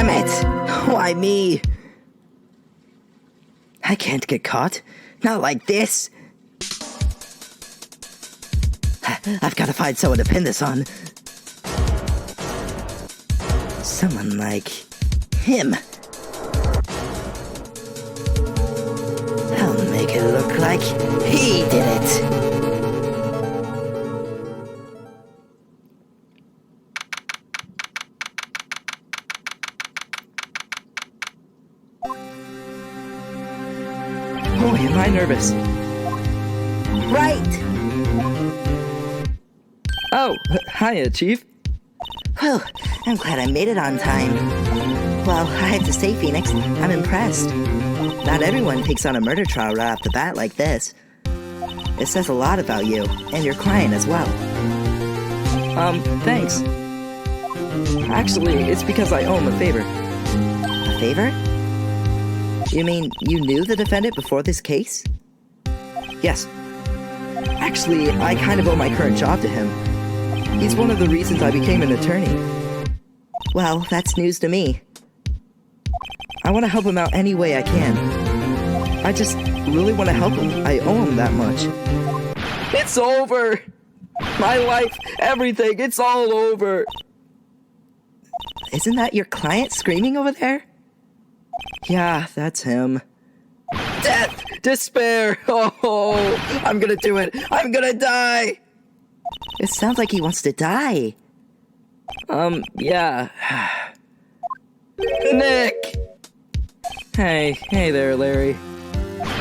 Damn it! Why me? I can't get caught. Not like this. I've got to find someone to pin this on. Someone like him. I'll make it look like he did it. Boy, am I nervous. Right! Oh, hiya, Chief. Whew, I'm glad I made it on time. Well, I have to say, Phoenix, I'm impressed. Not everyone takes on a murder trial right off the bat like this. It says a lot about you, and your client as well. Thanks. Actually, it's because I owe him a favor. A favor? You mean you knew the defendant before this case? Yes. Actually, I kind of owe my current job to him. He's one of the reasons I became an attorney. Well, that's news to me. I want to help him out any way I can. I just really want to help him. I owe him that much. It's over! My life, everything, it's all over! Isn't that your client screaming over there? Yeah, that's him. Death! Despair! Oh, I'm gonna do it! I'm gonna die! It sounds like he wants to die. Yeah. Nick! Hey there, Larry.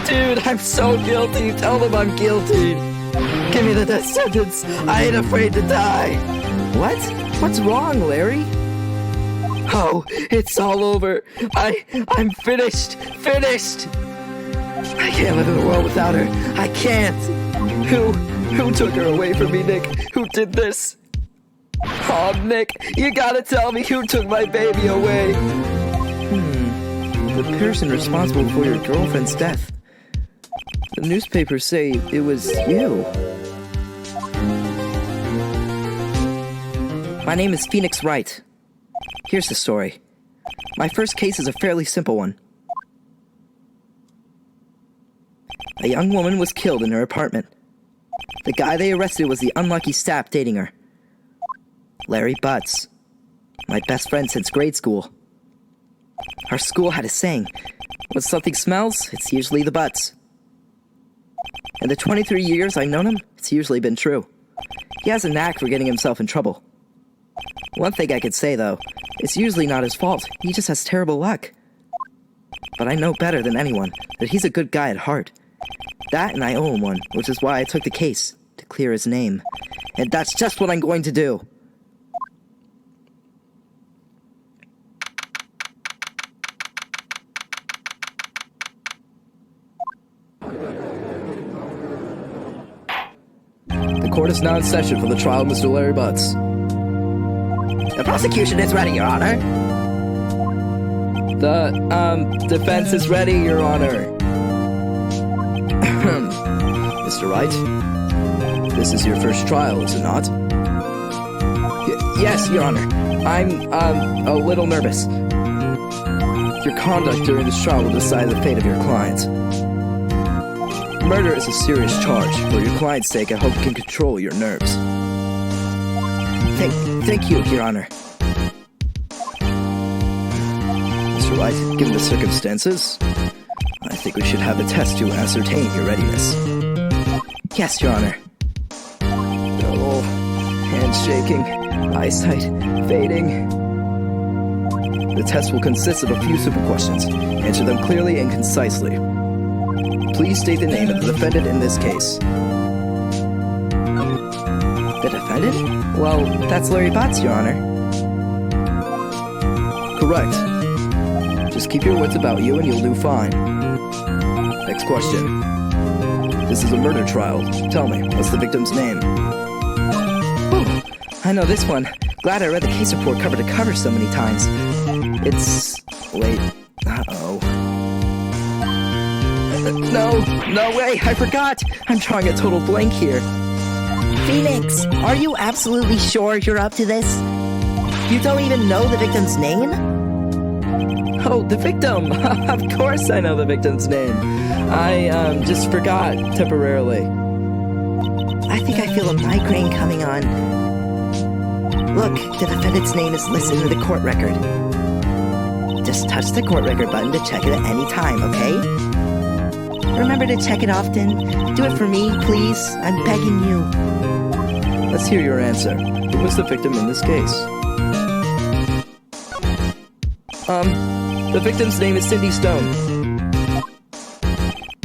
Dude, I'm so guilty. Tell them I'm guilty. Give me the death sentence. I ain't afraid to die. What? What's wrong, Larry? Oh, it's all over. I'm finished. Finished. I can't live in a world without her. I can't. Who took her away from me, Nick? Who did this? Oh, Nick, you gotta tell me who took my baby away. The person responsible for your girlfriend's death. The newspapers say it was you. My name is Phoenix Wright. Here's the story. My first case is a fairly simple one. A young woman was killed in her apartment. The guy they arrested was the unlucky sap dating her. Larry Butts. My best friend since grade school. Our school had a saying, when something smells, it's usually the butts. In the 23 years I've known him, it's usually been true. He has a knack for getting himself in trouble. One thing I could say, though, it's usually not his fault. He just has terrible luck. But I know better than anyone that he's a good guy at heart. That and I owe him one, which is why I took the case, to clear his name. And that's just what I'm going to do. The court is now in session for the trial of Mr. Larry Butts. The prosecution is ready, Your Honor. The, defense is ready, Your Honor. Mr. Wright, this is your first trial, is it not? Yes, Your Honor. I'm, a little nervous. Your conduct during this trial will decide the fate of your client. Murder is a serious charge. For your client's sake, I hope you can control your nerves. Thank you, Your Honor. Mr. Wright, given the circumstances, I think we should have a test to ascertain your readiness. Yes, Your Honor. Oh, hands shaking, eyesight fading. The test will consist of a few simple questions. Answer them clearly and concisely. Please state the name of the defendant in this case. The defendant? Well, that's Larry Butts, Your Honor. Correct. Just keep your wits about you and you'll do fine. Next question. This is a murder trial. Tell me, what's the victim's name? Whew, I know this one. Glad I read the case report cover to cover so many times. It's... wait. Uh-oh. No way, I forgot! I'm drawing a total blank here. Phoenix, are you absolutely sure you're up to this? You don't even know the victim's name? Oh, the victim! Of course I know the victim's name. I, just forgot temporarily. I think I feel a migraine coming on. Look, the defendant's name is listed in the court record. Just touch the court record button to check it at any time, okay? Remember to check it often. Do it for me, please. I'm begging you. Let's hear your answer. Who was the victim in this case? The victim's name is Cindy Stone.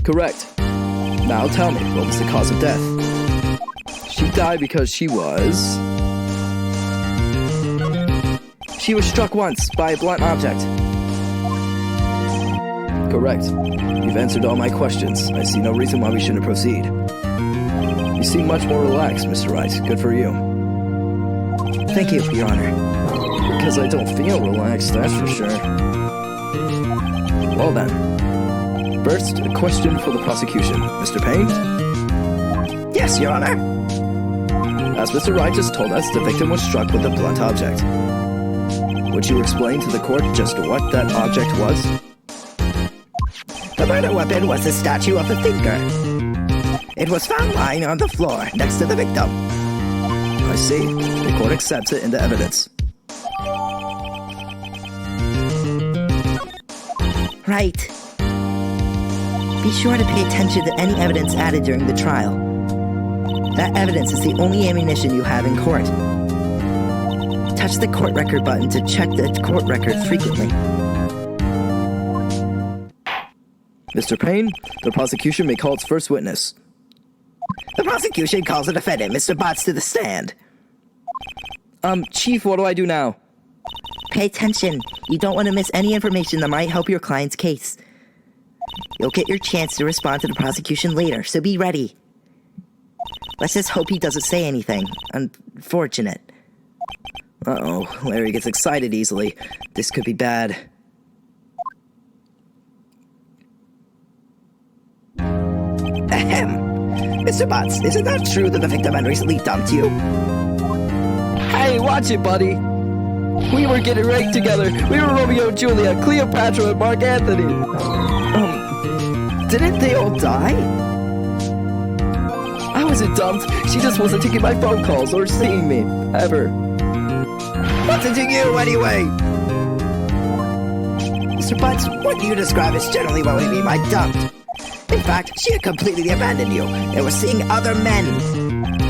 Correct. Now tell me, what was the cause of death? She died because she was struck once by a blunt object. Correct. You've answered all my questions. I see no reason why we shouldn't proceed. You seem much more relaxed, Mr. Wright. Good for you. Thank you, Your Honor. Because I don't feel relaxed, that's for sure. Well then. First, a question for the prosecution. Mr. Payne? Yes, Your Honor. As Mr. Wright just told us, the victim was struck with a blunt object. Would you explain to the court just what that object was? The murder weapon was a statue of a thinker. It was found lying on the floor next to the victim. I see. The court accepts it into evidence. Right. Be sure to pay attention to any evidence added during the trial. That evidence is the only ammunition you have in court. Touch the court record button to check the court record frequently. Mr. Payne, the prosecution may call its first witness. The prosecution calls the defendant, Mr. Botts, to the stand. Chief, what do I do now? Pay attention. You don't want to miss any information that might help your client's case. You'll get your chance to respond to the prosecution later, so be ready. Let's just hope he doesn't say anything. Unfortunate. Uh-oh, Larry gets excited easily. This could be bad. Ahem. Mr. Botts, is it not true that the victim had recently dumped you? Hey, watch it, buddy! We were getting right together. We were Romeo and Juliet, Cleopatra and Mark Anthony. Didn't they all die? I wasn't dumped. She just wasn't taking my phone calls or seeing me. Ever. What did you do anyway? Mr. Butts, what do you describe as generally what we mean by dumped? In fact, she had completely abandoned you and was seeing other men.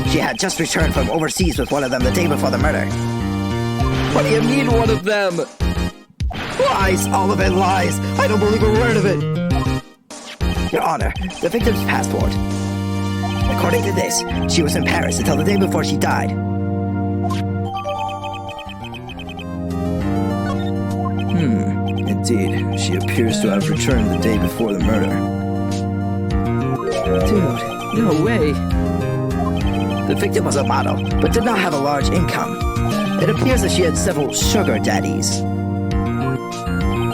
She had just returned from overseas with one of them the day before the murder. What do you mean, one of them? Lies, all of it lies. I don't believe a word of it. Your Honor, the victim's passport. According to this, she was in Paris until the day before she died. Indeed, she appears to have returned the day before the murder. Dude, no way. The victim was a model, but did not have a large income. It appears that she had several sugar daddies.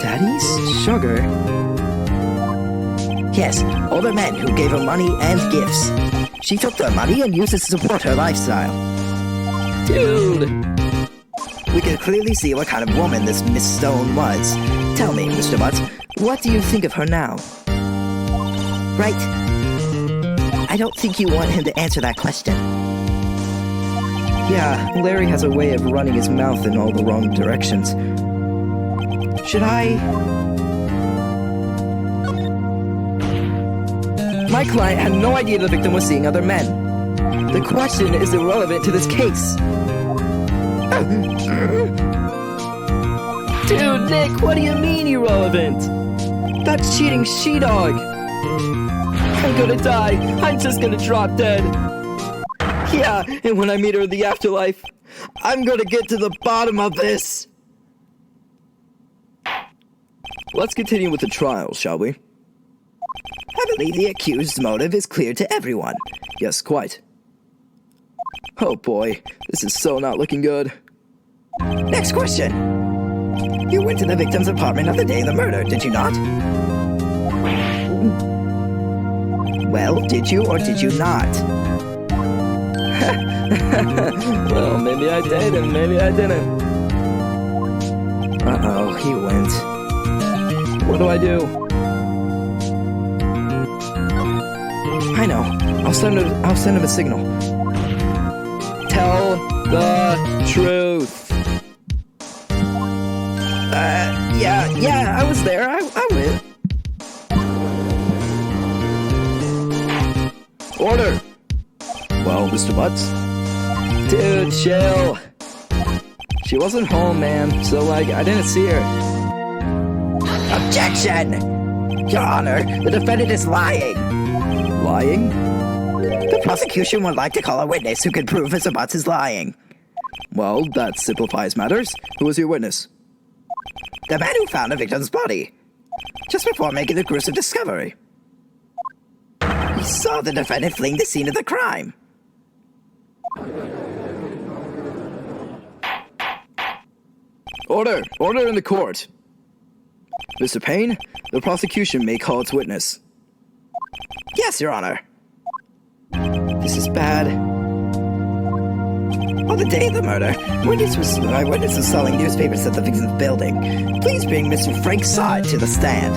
Daddies? Sugar? Yes, older men who gave her money and gifts. She took their money and used it to support her lifestyle. Dude! We can clearly see what kind of woman this Miss Stone was. Tell me, Mr. Butts, what do you think of her now? Right. I don't think you want him to answer that question. Yeah, Larry has a way of running his mouth in all the wrong directions. Should I? My client had no idea the victim was seeing other men. The question is irrelevant to this case. Dude, Nick, what do you mean irrelevant? That cheating she-dog. I'm gonna die. I'm just gonna drop dead. Yeah, and when I meet her in the afterlife, I'm gonna get to the bottom of this. Let's continue with the trial, shall we? I believe the accused's motive is clear to everyone. Yes, quite. Oh boy, this is so not looking good. Next question. You went to the victim's apartment on the day of the murder, did you not? Well, did you or did you not? Well, maybe I did and maybe I didn't. Uh-oh, he went. What do I do? I know. I'll send him a signal. Tell the truth. Yeah, I was there. I went. Order. Well, Mr. Butts? Dude, chill. She wasn't home, man, so, I didn't see her. Objection! Your Honor, the defendant is lying. Lying? The prosecution would like to call a witness who can prove Mr. Butts is lying. Well, that simplifies matters. Who was your witness? The man who found the victim's body, just before making the gruesome discovery. He saw the defendant fleeing the scene of the crime. Order! Order in the court! Mr. Payne, the prosecution may call its witness. Yes, Your Honor. This is bad. On the day of the murder, my witness was selling newspapers at the victim's building. Please bring Mr. Frank Sod to the stand.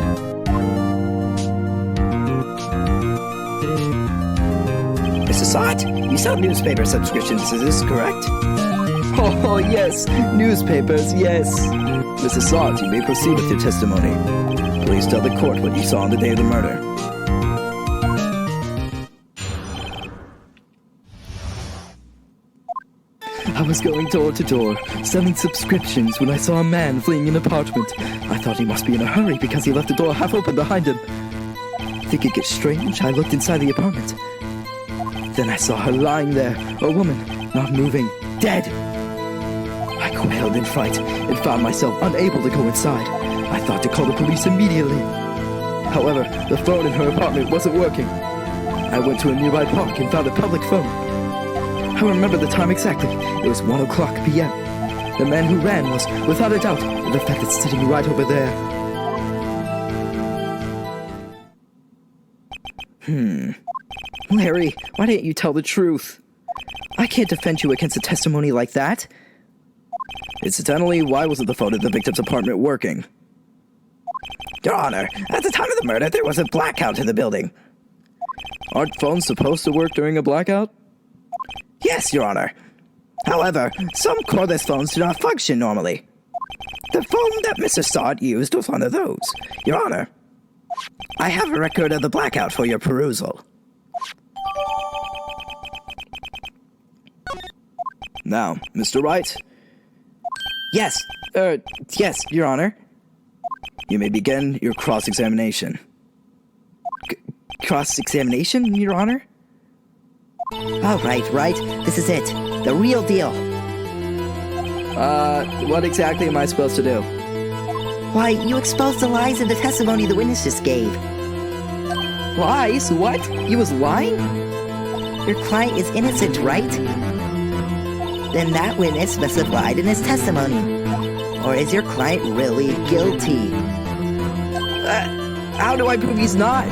Mr. Sod, you sell newspaper subscriptions, is this correct? Oh, yes, newspapers, yes. Mr. Sod, you may proceed with your testimony. Please tell the court what you saw on the day of the murder. I was going door to door, selling subscriptions when I saw a man fleeing an apartment. I thought he must be in a hurry because he left the door half open behind him. Thinking it strange, I looked inside the apartment. Then I saw her lying there, a woman, not moving, dead. I quailed in fright and found myself unable to go inside. I thought to call the police immediately. However, the phone in her apartment wasn't working. I went to a nearby park and found a public phone. I remember the time exactly. It was 1 o'clock p.m. The man who ran was, without a doubt, the defendant sitting right over there. Larry, why didn't you tell the truth? I can't defend you against a testimony like that. Incidentally, why wasn't the phone at the victim's apartment working? Your Honor, at the time of the murder, there was a blackout in the building. Aren't phones supposed to work during a blackout? Yes, Your Honor. However, some cordless phones do not function normally. The phone that Mr. Sod used was one of those. Your Honor, I have a record of the blackout for your perusal. Now, Mr. Wright. Yes, Your Honor. You may begin your cross-examination. Cross-examination, Your Honor? Oh, right. This is it. The real deal. What exactly am I supposed to do? Why, you exposed the lies in the testimony the witness just gave. Lies? What? He was lying? Your client is innocent, right? Then that witness must have lied in his testimony. Or is your client really guilty? How do I prove he's not?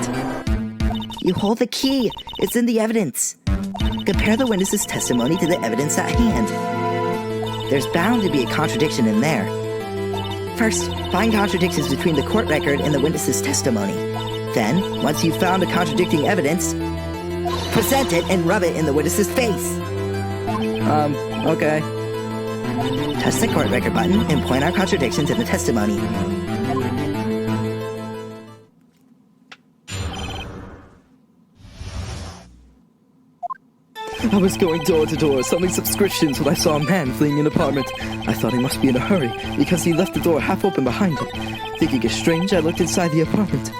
You hold the key. It's in the evidence. Compare the witness's testimony to the evidence at hand. There's bound to be a contradiction in there. First, find contradictions between the court record and the witness's testimony. Then, once you've found the contradicting evidence, present it and rub it in the witness's face. Okay. Touch the court record button and point out contradictions in the testimony. I was going door to door selling subscriptions when I saw a man fleeing an apartment. I thought he must be in a hurry because he left the door half open behind him. Thinking it strange, I looked inside the apartment.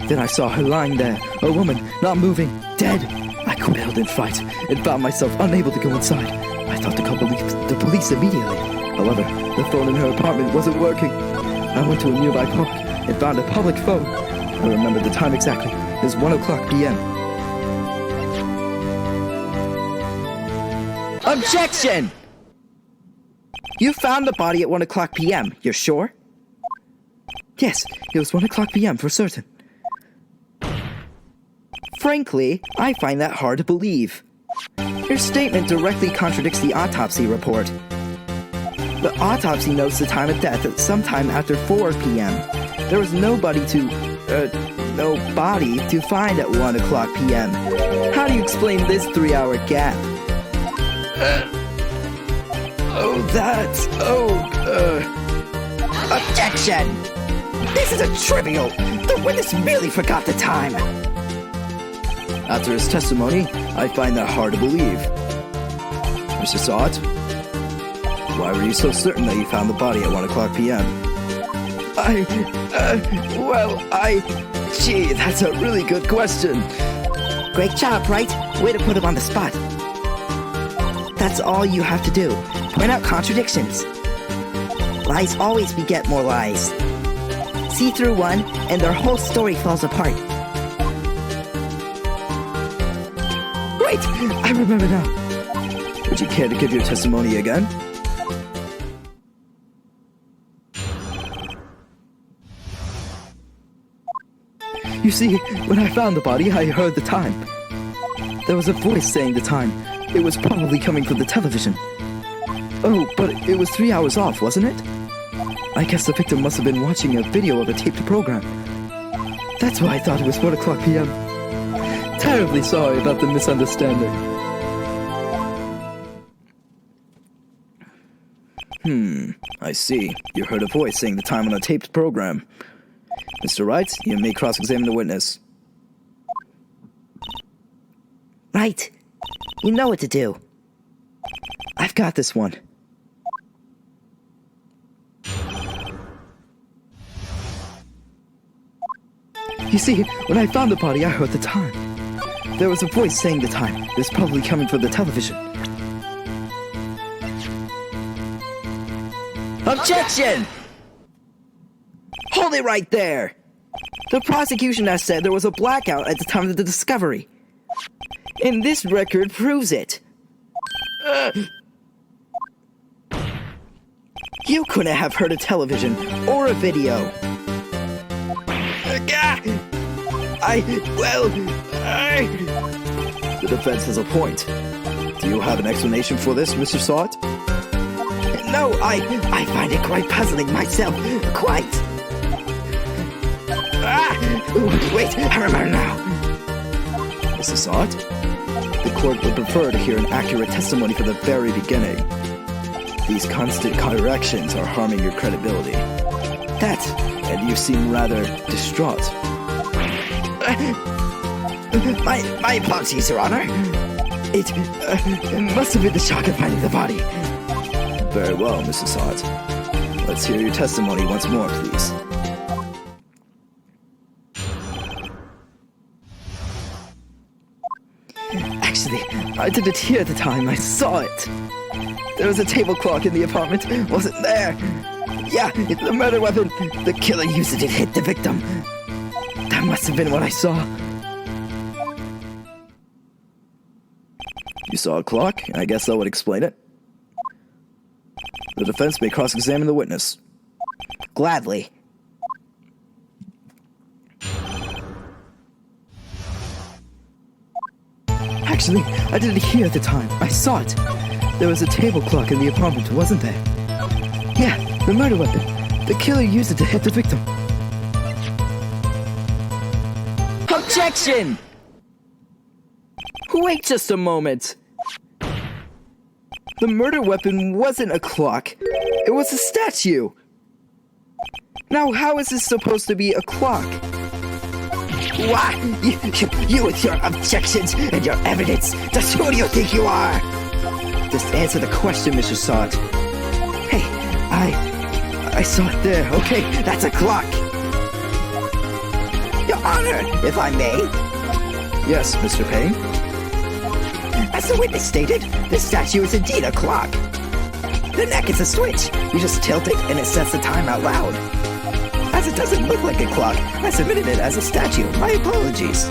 Then I saw her lying there, a woman, not moving, dead. I quailed in fright and found myself unable to go inside. I thought to call the police immediately. However, the phone in her apartment wasn't working. I went to a nearby park and found a public phone. I remember the time exactly. It was 1 o'clock p.m. Objection! You found the body at 1 o'clock p.m., you're sure? Yes, it was 1 o'clock p.m. for certain. Frankly, I find that hard to believe. Your statement directly contradicts the autopsy report. The autopsy notes the time of death at sometime after 4 p.m. There was no body to find at 1 o'clock p.m. How do you explain this 3-hour gap? Objection! This is a trivial. The witness merely forgot the time. After his testimony, I find that hard to believe. Mr. Sott, why were you so certain that you found the body at 1 o'clock p.m.? Gee, that's a really good question. Great job, Wright. Way to put him on the spot. That's all you have to do. Point out contradictions. Lies always beget more lies. See through one, and their whole story falls apart. Wait, I remember now. Would you care to give your testimony again? You see, when I found the body, I heard the time. There was a voice saying the time. It was probably coming from the television. Oh, but it was 3 hours off, wasn't it? I guess the victim must have been watching a video of a taped program. That's why I thought it was 1 o'clock p.m. Terribly sorry about the misunderstanding. I see. You heard a voice saying the time on a taped program. Mr. Wright, you may cross-examine the witness. Right. You know what to do. I've got this one. You see, when I found the body, I heard the time. There was a voice saying the time. It was probably coming from the television. Objection! Hold it right there! The prosecution has said there was a blackout at the time of the discovery. And this record proves it. You couldn't have heard a television or a video. The defense has a point. Do you have an explanation for this, Mr. Sott? No, I find it quite puzzling myself. Quite. Wait, I remember now. Mr. Sott, the court would prefer to hear an accurate testimony from the very beginning. These constant corrections are harming your credibility. And you seem rather distraught. My apologies, Your Honor. It must have been the shock of finding the body. Very well, Mrs. Sott. Let's hear your testimony once more, please. Actually, I didn't hear the time, I saw it. There was a table clock in the apartment, wasn't there? Yeah, the murder weapon. The killer used it to hit the victim. That must have been what I saw. You saw a clock? I guess that would explain it. The defense may cross-examine the witness. Gladly. Actually, I didn't hear at the time. I saw it. There was a table clock in the apartment, wasn't there? Yeah, the murder weapon. The killer used it to hit the victim. Objection! Wait just a moment. The murder weapon wasn't a clock. It was a statue. Now, how is this supposed to be a clock? What? You with your objections and your evidence. Just who do you think you are? Just answer the question, Mr. Sott. Hey, I saw it there. Okay, that's a clock. Your Honor, if I may. Yes, Mr. Payne. As the witness stated, the statue is indeed a clock. The neck is a switch. You just tilt it and it sets the time out loud. As it doesn't look like a clock, I submitted it as a statue. My apologies.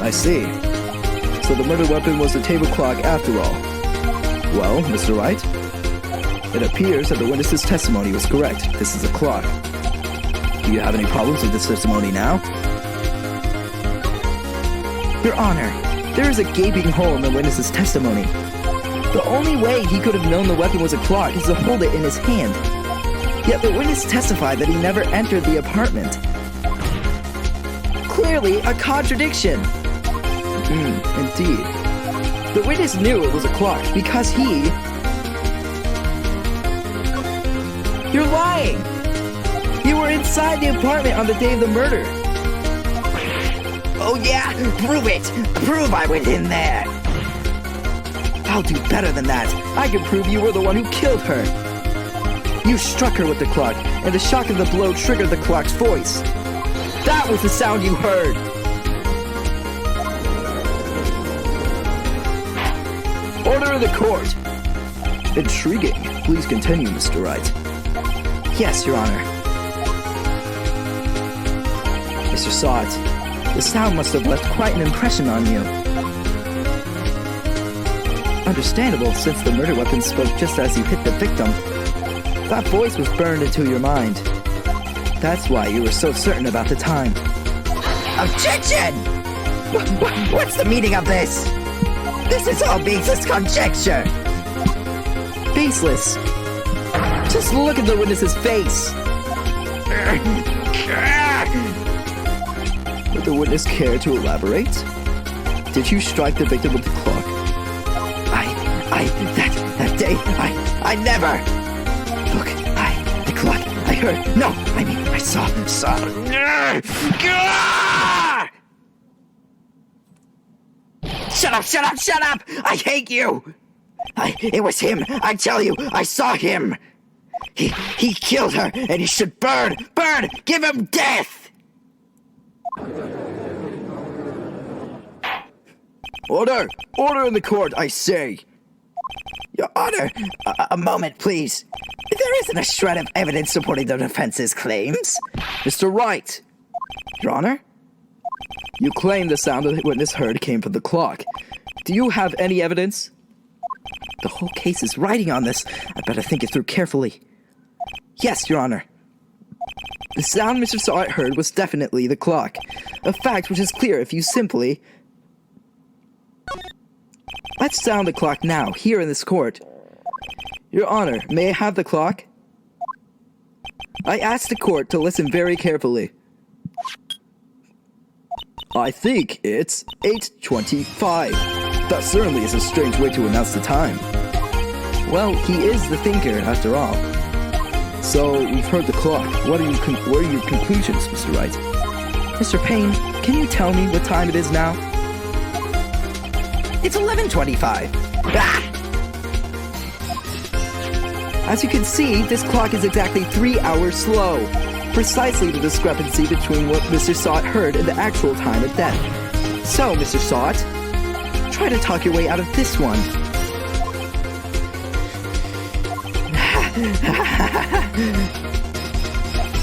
I see. So the murder weapon was the table clock after all. Well, Mr. Wright, it appears that the witness's testimony was correct. This is a clock. Do you have any problems with this testimony now? Your Honor, there is a gaping hole in the witness's testimony. The only way he could have known the weapon was a clock is to hold it in his hand. Yet the witness testified that he never entered the apartment. Clearly a contradiction. Indeed. The witness knew it was a clock because he... You're lying! You were inside the apartment on the day of the murder. Oh yeah? Prove it! Prove I went in there! I'll do better than that. I can prove you were the one who killed her. You struck her with the clock, and the shock of the blow triggered the clock's voice. That was the sound you heard. Order of the court. Intriguing. Please continue, Mr. Wright. Yes, Your Honor. Mr. Sott, the sound must have left quite an impression on you. Understandable, since the murder weapon spoke just as you hit the victim. That voice was burned into your mind. That's why you were so certain about the time. Objection! What's the meaning of this? This is all baseless conjecture. Baseless. Just look at the witness's face. Would the witness care to elaborate? Did you strike the victim with the clock? That day, I never. Look, the clock, I heard. No, I mean, I saw. Shut up! I hate you! It was him, I tell you, I saw him! He killed her, and he should burn! Give him death! Order in the court, I say! Your Honor, a moment, please. There isn't a shred of evidence supporting the defense's claims. Mr. Wright! Your Honor? You claim the sound the witness heard came from the clock. Do you have any evidence? The whole case is riding on this. I better think it through carefully. Yes, Your Honor. The sound Mr. Sott heard was definitely the clock. A fact which is clear if you simply... Let's sound the clock now, here in this court. Your Honor, may I have the clock? I ask the court to listen very carefully. I think it's 8:25. That certainly is a strange way to announce the time. Well, he is the thinker, after all. So, we've heard the clock. What are your conclusions, Mr. Wright? Mr. Payne, can you tell me what time it is now? It's 11:25. As you can see, this clock is exactly 3 hours slow. Precisely the discrepancy between what Mr. Sott heard and the actual time of death. So, Mr. Sott, try to talk your way out of this one.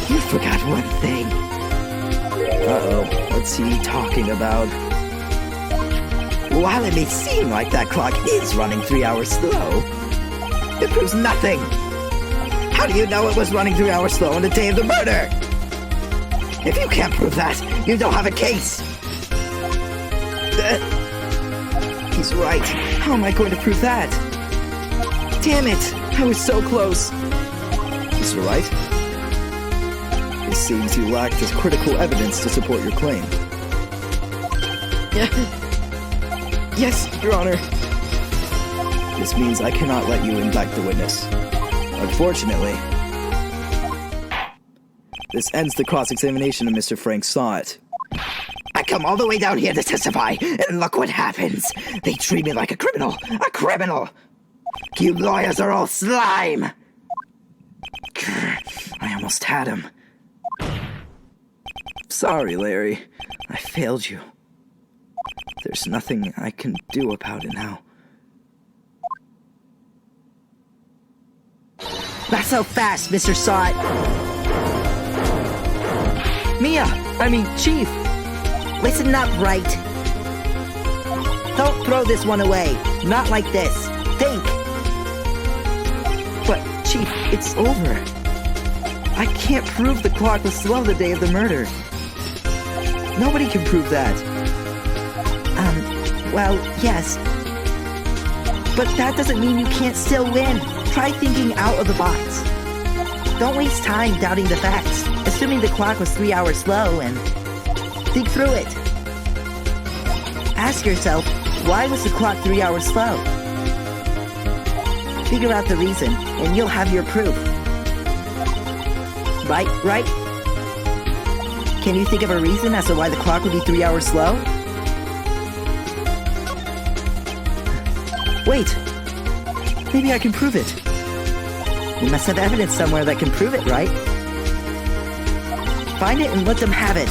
You forgot one thing. Uh-oh, what's he talking about? While it may seem like that clock is running 3 hours slow, it proves nothing. How do you know it was running 3 hours slow on the day of the murder? If you can't prove that, you don't have a case. He's right. How am I going to prove that? Damn it, I was so close. Mr. Wright? It seems you lack this critical evidence to support your claim. Yes, Your Honor. This means I cannot let you indict the witness. Unfortunately, this ends the cross-examination of Mr. Frank Sott. I come all the way down here to testify, and look what happens. They treat me like a criminal. A criminal. You lawyers are all slime. I almost had him. Sorry, Larry. I failed you. There's nothing I can do about it now. Not so fast, Mr. Sott. Chief. Listen up, Wright. Don't throw this one away. Not like this. Think. But, Chief, it's over. I can't prove the clock was slow the day of the murder. Nobody can prove that. Well, yes. But that doesn't mean you can't still win. Try thinking out of the box. Don't waste time doubting the facts, assuming the clock was 3 hours slow, and think through it. Ask yourself, why was the clock 3 hours slow? Figure out the reason, and you'll have your proof. Right? Can you think of a reason as to why the clock would be 3 hours slow? Wait, maybe I can prove it. You must have evidence somewhere that can prove it, right? Find it and let them have it.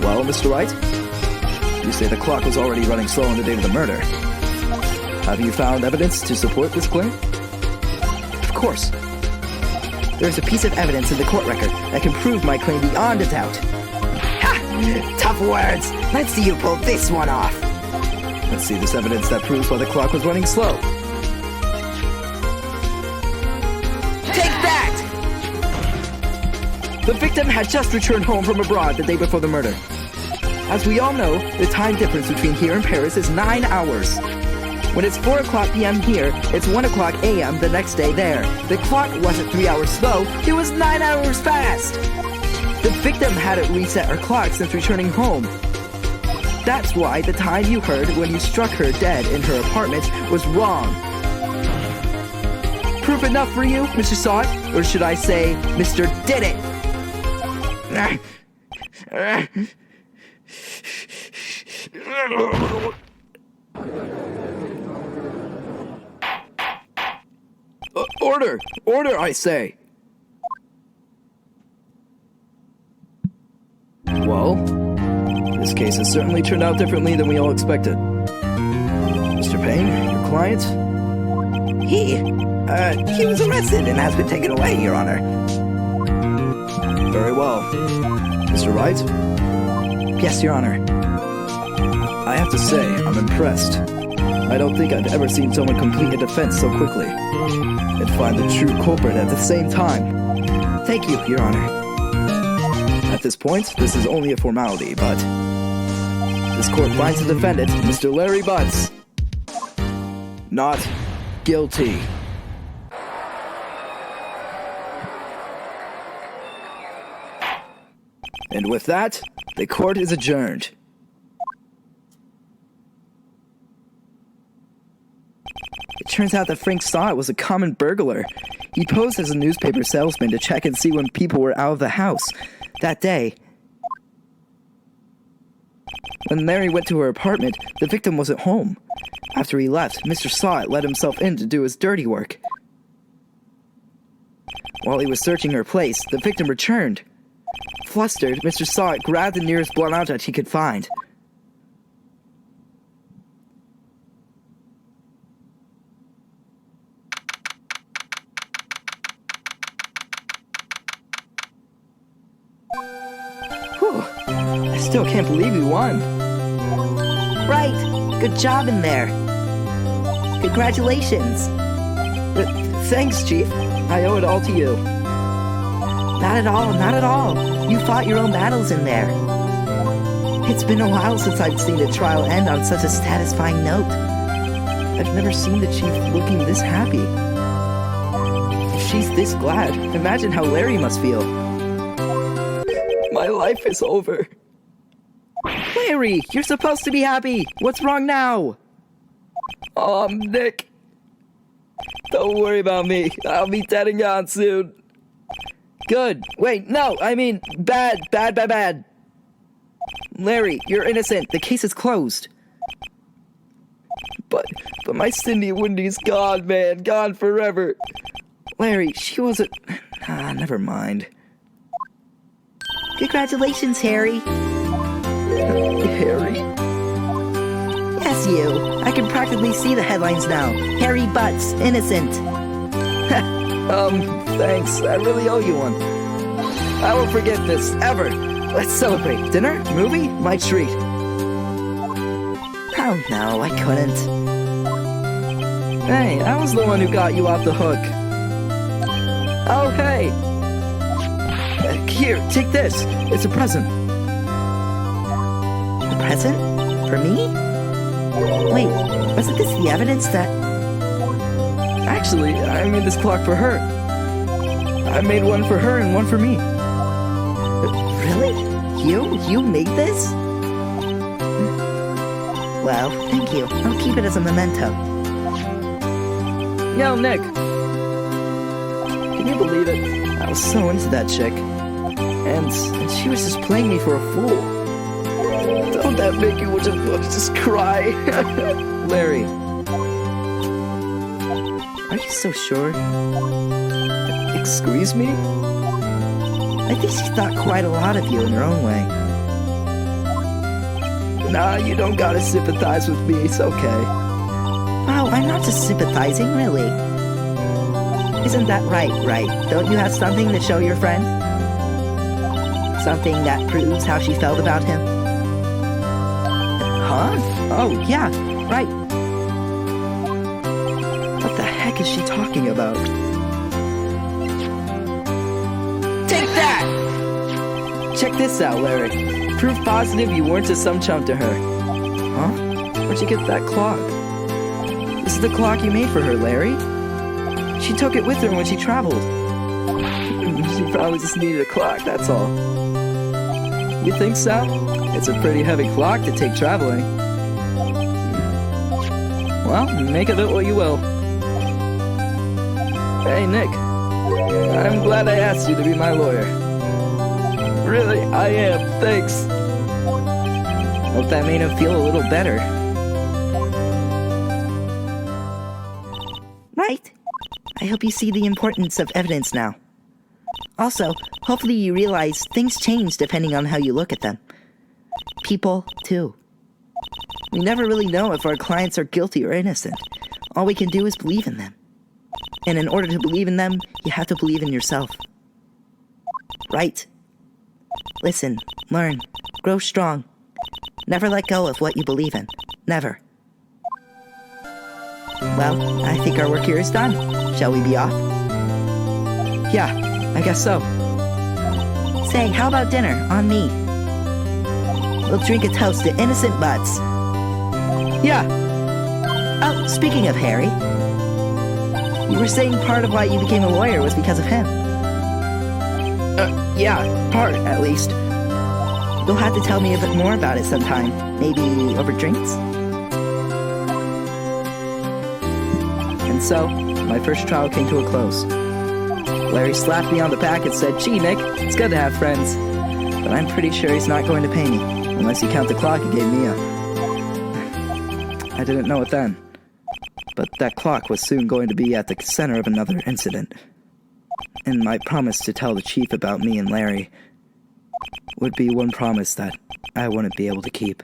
Well, Mr. Wright, you say the clock was already running slow on the date of the murder. Have you found evidence to support this claim? Of course. There's a piece of evidence in the court record that can prove my claim beyond a doubt. Ha! Tough words. Let's see you pull this one off. Let's see this evidence that proves why the clock was running slow. Take that! The victim had just returned home from abroad the day before the murder. As we all know, the time difference between here and Paris is 9 hours. When it's 4 o'clock p.m. here, it's 1 o'clock a.m. the next day there. The clock wasn't 3 hours slow, it was 9 hours fast! The victim hadn't reset her clock since returning home. That's why the time you heard when you struck her dead in her apartment was wrong. Proof enough for you, Mr. Saw It? Or should I say, Mr. Did It? Order, I say. Well, this case has certainly turned out differently than we all expected. Mr. Payne, your client? He was arrested and has been taken away, Your Honor. Very well. Mr. Wright? Yes, Your Honor. I have to say, I'm impressed. I don't think I've ever seen someone complete a defense so quickly and find the true culprit at the same time. Thank you, Your Honor. At this point, this is only a formality, but this court finds the defendant, Mr. Larry Butts, not guilty. And with that, the court is adjourned. It turns out that Frank Saw It was a common burglar. He posed as a newspaper salesman to check and see when people were out of the house that day. When Larry went to her apartment, the victim wasn't home. After he left, Mr. Saw It let himself in to do his dirty work. While he was searching her place, the victim returned. Flustered, Mr. Saw It grabbed the nearest blunt object he could find. Whew, I still can't believe you won. Right, good job in there. Congratulations. Thanks, Chief. I owe it all to you. Not at all. You fought your own battles in there. It's been a while since I've seen a trial end on such a satisfying note. I've never seen the Chief looking this happy. If she's this glad, imagine how Larry must feel. My life is over. Larry, you're supposed to be happy. What's wrong now? Nick. Don't worry about me. I'll be dead and gone soon. Good. Wait, no, I mean, bad. Larry, you're innocent. The case is closed. But my Cindy Wendy's gone, man. Gone forever. Larry, she wasn't... never mind. Congratulations, Harry. Harry? Yes, you. I can practically see the headlines now. Harry Butts, innocent. Thanks. I really owe you one. I won't forget this, ever. Let's celebrate. Dinner? Movie? My treat. Oh, no, I couldn't. Hey, I was the one who got you off the hook. Oh, hey. Here, take this. It's a present. A present? For me? Wait, wasn't this the evidence that... Actually, I made this clock for her. I made one for her and one for me. Really? You made this? Well, thank you. I'll keep it as a memento. Yo, Nick. Can you believe it? I was so into that chick. And she was just playing me for a fool. Don't that make you want to just cry? Larry. Are you so sure? Excuse me? I think she thought quite a lot of you in her own way. Nah, you don't gotta sympathize with me. It's okay. Wow, I'm not just sympathizing, really. Isn't that right, Wright? Don't you have something to show your friend? Something that proves how she felt about him? Huh? Oh, yeah, right. What the heck is she talking about? Take that! Check this out, Larry. Proof positive you weren't just some chump to her. Huh? Where'd you get that clock? This is the clock you made for her, Larry. She took it with her when she traveled. She probably just needed a clock, that's all. You think so? It's a pretty heavy clock to take traveling. Well, make of it what you will. Hey, Nick. I'm glad I asked you to be my lawyer. Really, I am. Thanks. Hope that made him feel a little better. Right. I hope you see the importance of evidence now. Also, hopefully you realize things change depending on how you look at them. People, too. We never really know if our clients are guilty or innocent. All we can do is believe in them. And in order to believe in them, you have to believe in yourself. Right. Listen, learn, grow strong. Never let go of what you believe in. Never. Well, I think our work here is done. Shall we be off? Yeah, I guess so. Say, how about dinner? On me. We'll drink a toast to innocent butts. Yeah. Oh, speaking of Harry, you were saying part of why you became a lawyer was because of him. Yeah, part, at least. You'll have to tell me a bit more about it sometime. Maybe over drinks? And so, my first trial came to a close. Larry slapped me on the back and said, "Gee, Nick, it's good to have friends. But I'm pretty sure he's not going to pay me, unless you count the clock he gave me." I didn't know it then. But that clock was soon going to be at the center of another incident. And my promise to tell the chief about me and Larry would be one promise that I wouldn't be able to keep.